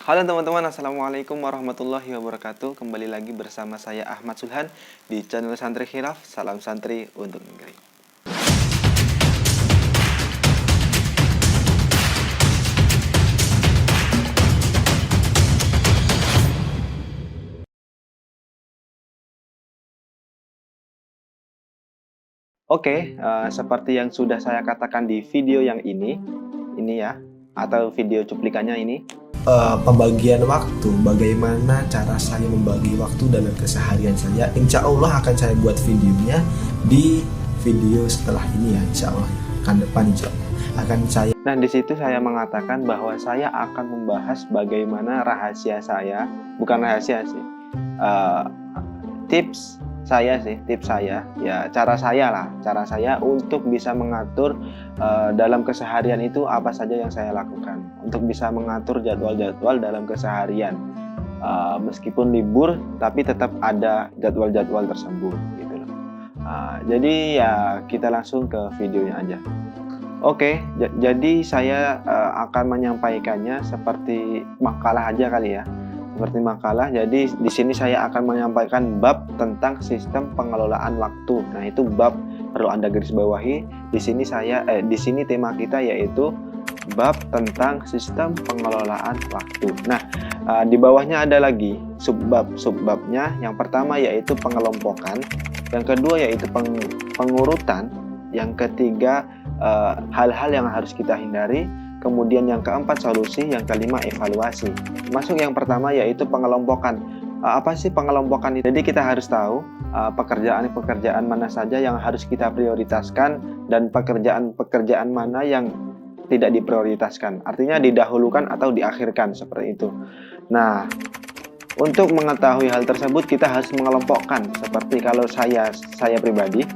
Halo teman-teman, Assalamualaikum warahmatullahi wabarakatuh. Kembali lagi bersama saya Ahmad Sulhan di channel Santri Khilaf. Salam santri untuk negeri. Seperti yang sudah saya katakan di video yang ini ya, atau video cuplikannya ini. Pembagian waktu, bagaimana cara saya membagi waktu dalam keseharian saya. Insya Allah akan saya buat videonya di video setelah ini ya, insya Allah akan depan insya Allah akan saya. Nah, di situ saya mengatakan bahwa saya akan membahas bagaimana rahasia saya, bukan rahasia sih, tips saya ya, cara saya untuk bisa mengatur dalam keseharian itu apa saja yang saya lakukan, untuk bisa mengatur jadwal-jadwal dalam keseharian, meskipun libur tapi tetap ada jadwal-jadwal tersebut gitu loh. Jadi ya kita langsung ke videonya aja. Jadi saya akan menyampaikannya seperti makalah aja kali ya. Seperti makalah. Jadi di sini saya akan menyampaikan bab tentang sistem pengelolaan waktu. Nah, itu bab perlu Anda garis bawahi. Di sini tema kita yaitu bab tentang sistem pengelolaan waktu. Nah, di bawahnya ada lagi subbabnya. Yang pertama yaitu pengelompokan, yang kedua yaitu pengurutan, yang ketiga hal-hal yang harus kita hindari, kemudian yang keempat solusi, yang kelima evaluasi. Masuk yang pertama yaitu pengelompokan. Apa sih pengelompokan itu? Jadi kita harus tahu pekerjaan-pekerjaan mana saja yang harus kita prioritaskan dan pekerjaan-pekerjaan mana yang tidak diprioritaskan. Artinya didahulukan atau diakhirkan seperti itu. Nah, untuk mengetahui hal tersebut kita harus mengelompokkan. Seperti kalau saya pribadi,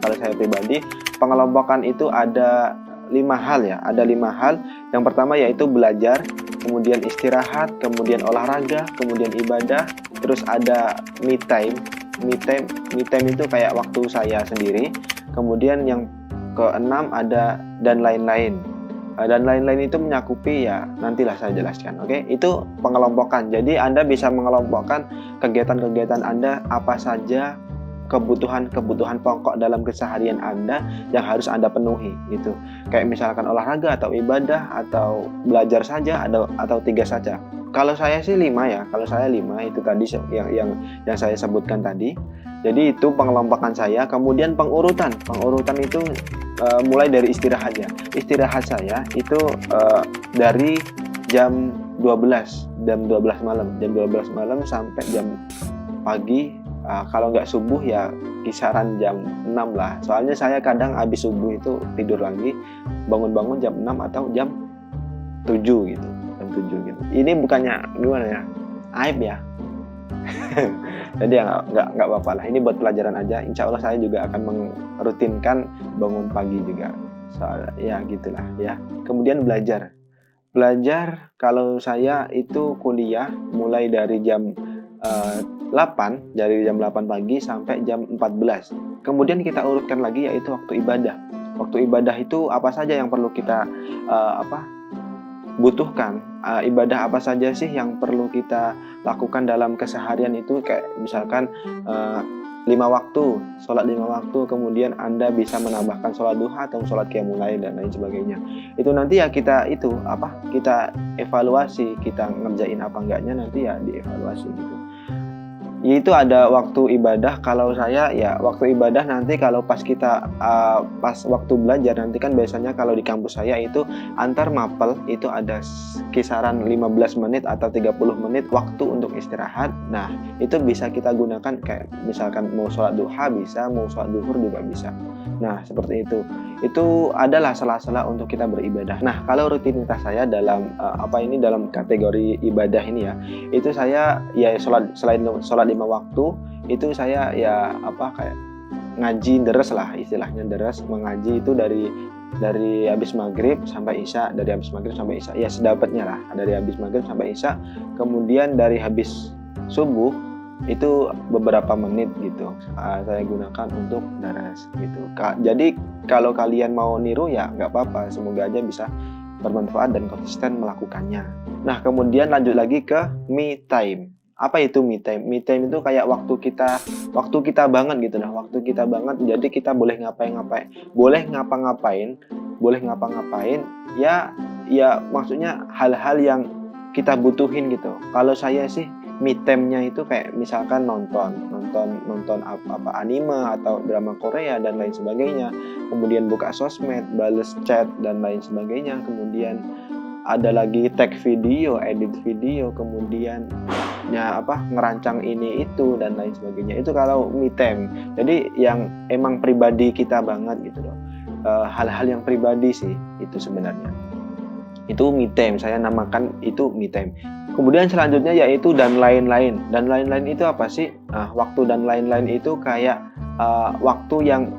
pengelompokan itu ada 5 hal ya. Ada 5 hal. Yang pertama yaitu belajar, kemudian istirahat, kemudian olahraga, kemudian ibadah, terus ada me time. Me time itu kayak waktu saya sendiri. Kemudian yang keenam ada dan lain-lain. Dan lain-lain itu menyakupi ya nantilah saya jelaskan. Itu pengelompokan. Jadi Anda bisa mengelompokkan kegiatan-kegiatan Anda apa saja, kebutuhan pokok dalam keseharian Anda yang harus Anda penuhi gitu. Kayak misalkan olahraga atau ibadah atau belajar saja atau 3 saja. Kalau saya sih 5 ya. Kalau saya 5 itu tadi yang saya sebutkan tadi. Jadi itu pengelompokan saya. Kemudian pengurutan itu mulai dari istirahat ya. Istirahat saya itu dari jam 12 malam sampai jam pagi. Kalau nggak subuh ya kisaran jam 6 lah. Soalnya saya kadang habis subuh itu tidur lagi, bangun-bangun jam 6 atau jam 7 gitu. Ini bukannya gimana ya, aib ya. Jadi ya nggak apa-apa lah. Ini buat pelajaran aja. Insya Allah saya juga akan merutinkan bangun pagi juga. Soalnya ya gitulah ya. Kemudian belajar kalau saya itu kuliah mulai dari jam 8 pagi sampai jam 14. Kemudian kita urutkan lagi yaitu waktu ibadah. Waktu ibadah itu apa saja yang perlu kita butuhkan, ibadah apa saja sih yang perlu kita lakukan dalam keseharian itu, kayak misalkan 5 waktu, sholat 5 waktu, kemudian Anda bisa menambahkan sholat duha atau sholat qiyamul lail dan lain sebagainya. Itu nanti ya kita evaluasi, kita ngerjain apa enggaknya nanti ya dievaluasi gitu. Itu ada waktu ibadah. Kalau saya ya waktu ibadah nanti kalau pas waktu belajar nanti kan biasanya kalau di kampus saya itu antar mapel itu ada kisaran 15 menit atau 30 menit waktu untuk istirahat. Nah, itu bisa kita gunakan kayak misalkan mau sholat duha bisa, mau sholat duhur juga bisa. Nah, seperti itu. Itu adalah sela-sela untuk kita beribadah. Nah, kalau rutinitas saya dalam dalam kategori ibadah ini ya, itu saya ya selain sholat 5 waktu, itu saya ya kayak ngaji deres lah, istilahnya deres, mengaji itu dari habis maghrib sampai isya, ya sedapatnya lah, dari habis maghrib sampai isya. Kemudian dari habis subuh itu beberapa menit gitu saya gunakan untuk daras gitu. Jadi kalau kalian mau niru ya nggak apa-apa, semoga aja bisa bermanfaat dan konsisten melakukannya. Nah, kemudian lanjut lagi ke me time. Apa itu me time? Me time itu kayak waktu kita banget gitu lah, waktu kita banget. Jadi kita boleh ngapa-ngapain, ya maksudnya hal-hal yang kita butuhin gitu. Kalau saya sih me time-nya itu kayak misalkan nonton apa anime atau drama Korea dan lain sebagainya. Kemudian buka sosmed, bales chat dan lain sebagainya. Kemudian ada lagi tag video, edit video, kemudian ngerancang ini itu dan lain sebagainya. Itu kalau me time. Jadi yang emang pribadi kita banget gitu loh. Hal-hal yang pribadi sih itu sebenarnya. Itu me time, saya namakan itu me time. Kemudian selanjutnya yaitu dan lain-lain. Dan lain-lain itu apa sih? Waktu dan lain-lain itu kayak waktu yang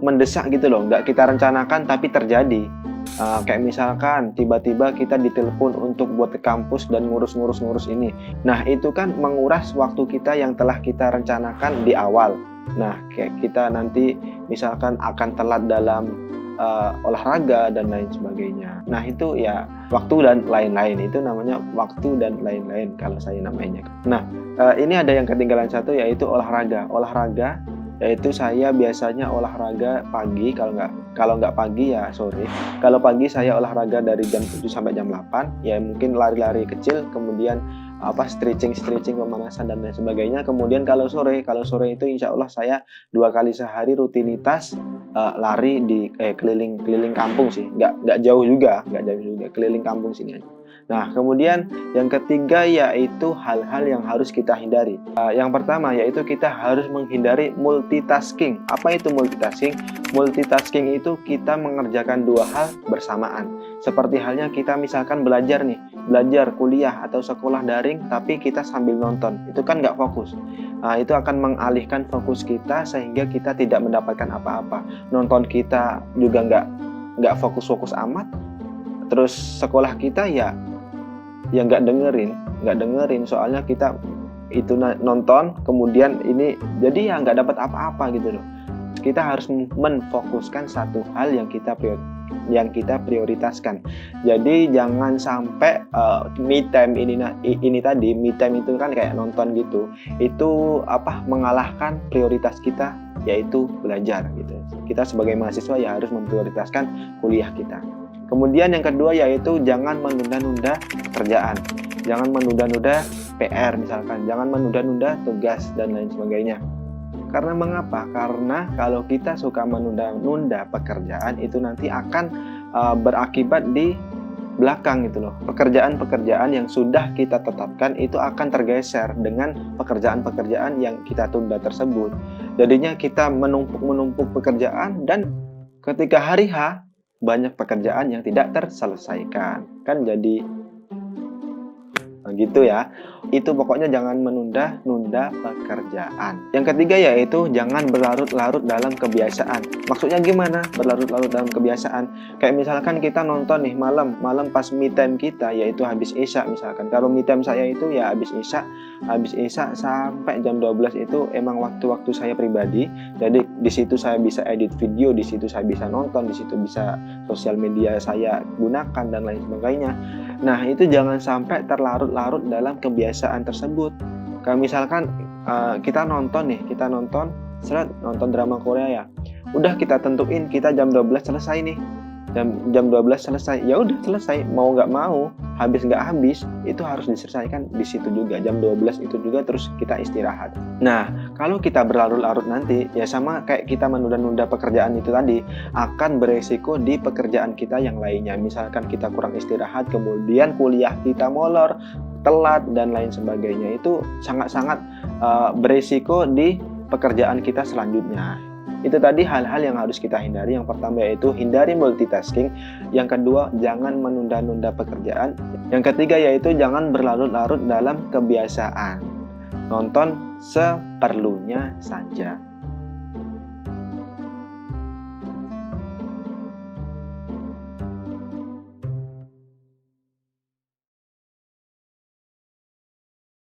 mendesak gitu loh, nggak kita rencanakan tapi terjadi. Kayak misalkan tiba-tiba kita ditelepon untuk buat ke kampus dan ngurus ini. Nah, itu kan menguras waktu kita yang telah kita rencanakan di awal. Nah, kayak kita nanti misalkan akan telat dalam olahraga dan lain sebagainya. Nah, itu ya waktu dan lain-lain. Itu namanya waktu dan lain-lain kalau saya namanya. Nah, ini ada yang ketinggalan satu yaitu olahraga. Yaitu saya biasanya olahraga pagi, kalau nggak pagi ya sore. Kalau pagi saya olahraga dari jam 7 sampai jam 8, ya mungkin lari-lari kecil, kemudian stretching pemanasan dan lain sebagainya. Kemudian kalau sore itu insya Allah saya 2 kali sehari rutinitas lari di keliling kampung sih, nggak jauh juga, keliling kampung sini aja. Nah, kemudian yang ketiga yaitu hal-hal yang harus kita hindari. Yang pertama yaitu kita harus menghindari multitasking. Apa itu multitasking? Multitasking itu kita mengerjakan 2 hal bersamaan. Seperti halnya kita misalkan belajar kuliah atau sekolah daring, tapi kita sambil nonton. Itu kan nggak fokus. Itu akan mengalihkan fokus kita sehingga kita tidak mendapatkan apa-apa. Nonton kita juga nggak fokus amat. Terus sekolah kita ya nggak dengerin soalnya kita itu nonton, kemudian ini jadi ya nggak dapat apa-apa gitu loh. Kita harus menfokuskan satu hal yang kita prioritaskan. Jadi jangan sampai me time ini tadi, me time itu kan kayak nonton gitu, itu mengalahkan prioritas kita yaitu belajar gitu. Kita sebagai mahasiswa ya harus memprioritaskan kuliah kita. Kemudian yang kedua yaitu jangan menunda-nunda pekerjaan. Jangan menunda-nunda PR misalkan, jangan menunda-nunda tugas dan lain sebagainya. Karena mengapa? Karena kalau kita suka menunda-nunda pekerjaan itu nanti akan berakibat di belakang gitu loh. Pekerjaan-pekerjaan yang sudah kita tetapkan itu akan tergeser dengan pekerjaan-pekerjaan yang kita tunda tersebut. Jadinya kita menumpuk pekerjaan dan ketika hari H banyak pekerjaan yang tidak terselesaikan. Kan jadi gitu ya. Itu pokoknya jangan menunda-nunda pekerjaan. Yang ketiga yaitu jangan berlarut-larut dalam kebiasaan. Maksudnya gimana? Berlarut-larut dalam kebiasaan. Kayak misalkan kita nonton nih malam pas me time kita yaitu habis Isya misalkan. Kalau me time saya itu ya habis Isya sampai jam 12 itu emang waktu-waktu saya pribadi. Jadi di situ saya bisa edit video, di situ saya bisa nonton, di situ bisa sosial media saya gunakan dan lain sebagainya. Nah, itu jangan sampai terlarut-larut dalam kebiasaan tersebut. Kayak misalkan kita nonton drama Korea ya. Udah kita tentuin kita jam 12 selesai nih. Jam 12 selesai. Ya udah selesai, mau nggak mau, habis nggak habis, itu harus diselesaikan di situ juga. Jam 12 itu juga terus kita istirahat. Nah, kalau kita berlarut-larut nanti ya sama kayak kita menunda-nunda pekerjaan itu tadi, akan beresiko di pekerjaan kita yang lainnya. Misalkan kita kurang istirahat, kemudian kuliah kita molor, telat dan lain sebagainya. Itu sangat-sangat beresiko di pekerjaan kita selanjutnya. Itu tadi hal-hal yang harus kita hindari. Yang pertama yaitu hindari multitasking. Yang kedua, jangan menunda-nunda pekerjaan. Yang ketiga yaitu jangan berlarut-larut dalam kebiasaan. Nonton seperlunya saja.